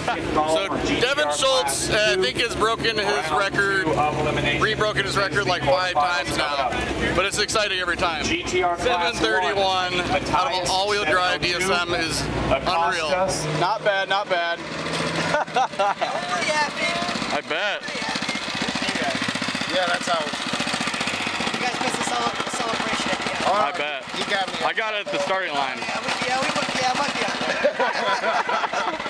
So Devin Schultz, I think, has broken his record, re-broken his record like 5 times now, but it's exciting every time. 731 out of all-wheel drive DSM is unreal. Not bad, not bad. I bet. Yeah, that's how. You guys missed the celebration at the end. I bet. You got me. I got it at the starting line. Yeah, I might be on there.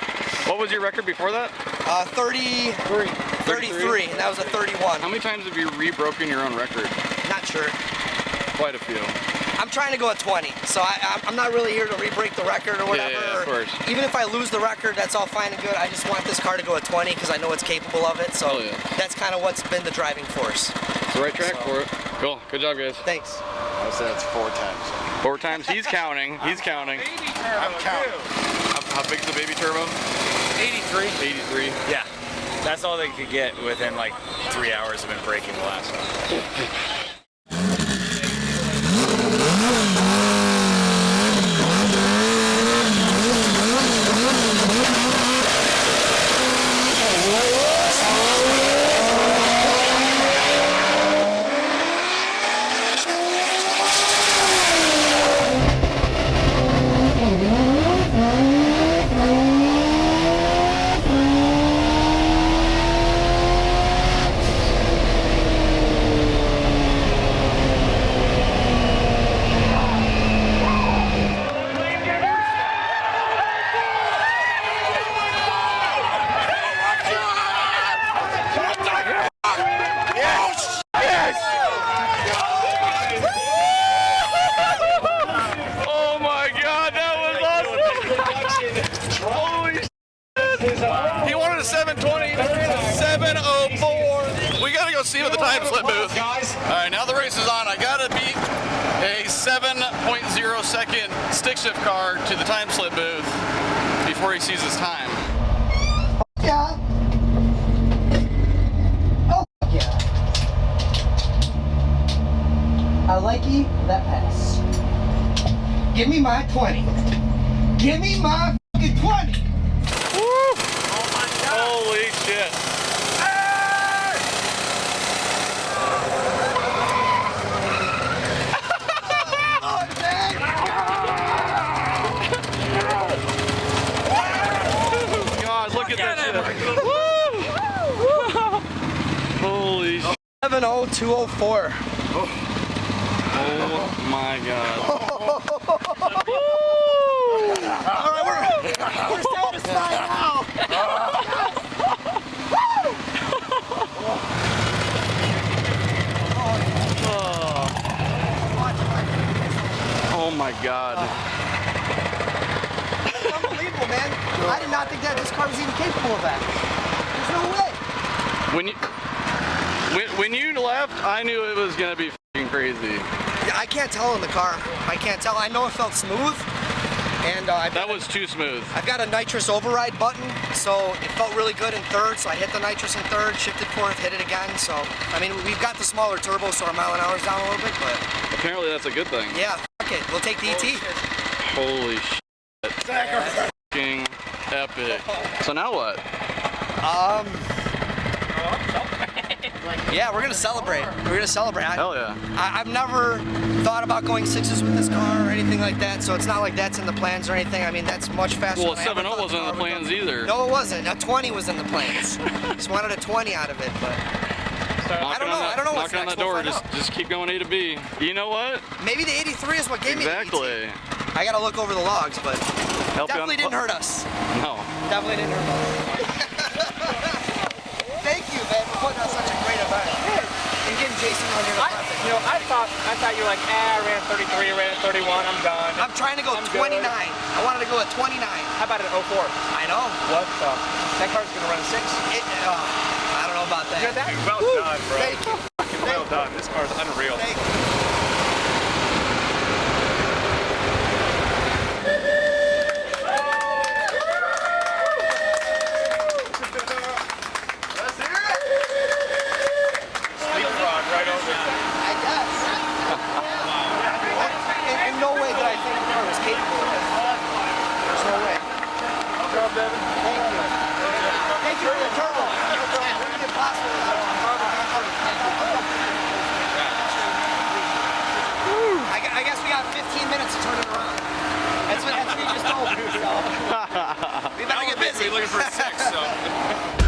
What was your record before that? 33, and that was a 31. How many times have you re-broken your own record? Not sure. Quite a few. I'm trying to go at 20, so I'm not really here to re-break the record or whatever. Yeah, of course. Even if I lose the record, that's all fine and good. I just want this car to go at 20 because I know it's capable of it. So that's kind of what's been the driving force. It's the right track for it. Cool. Good job, guys. Thanks. I said it's 4 times. 4 times. He's counting. He's counting. I'm counting. How big's the baby turbo? 83. 83. Yeah. That's all they could get within like 3 hours of been breaking the last one. He wanted a 720, 704. We gotta go see him at the time slip booth. All right, now the race is on. I gotta beat a 7.0 second stick shift car to the time slip booth before he sees his time. Yeah. Oh yeah. I like you. That pass. Give me my 20. Give me my fucking 20. Holy shit. God, look at that shit. Holy shit. 70204. Oh my God. All right, we're satisfied now. Oh my God. It's unbelievable, man. I did not think that this car was even capable of that. There's no way. When you left, I knew it was gonna be f***ing crazy. Yeah, I can't tell in the car. I can't tell. I know it felt smooth, and that was too smooth. I've got a nitrous override button, so it felt really good in third. So I hit the nitrous in third, shifted fourth, hit it again. So I mean, we've got the smaller turbo, so our mile an hour's down a little bit, but apparently that's a good thing. Yeah, fuck it. We'll take the ET. Holy shit. F***ing epic. So now what? Yeah, we're gonna celebrate. We're gonna celebrate. Hell yeah. I've never thought about going 6s with this car or anything like that, so it's not like that's in the plans or anything. I mean, that's much faster. Well, a than I ever 7.0 thought wasn't in the plans either. No, it wasn't. A 20 was in the plans. Just wanted a 20 out of it, but I don't know. I don't know what's knocking on next. the door. We'll Just keep going A to B. You know what? maybe the 83 is what gave me the ET. Exactly. I gotta look over the logs, but Help definitely didn't hurt us. No. Definitely didn't hurt us. Thank you, man, for putting on such a great event. And getting Jason on here. You know, I thought you were like, I ran 33, I ran at 31, I'm done. I'm trying to go 29. I wanted to go at 29. How about an 04? I know. What the? That car's gonna run a 6? I don't know about that. You got that? Well done, bro. Thank you. Well done. This car's unreal. Thank you. Devin. Thank you. We better get busy. We're looking for a 6, so.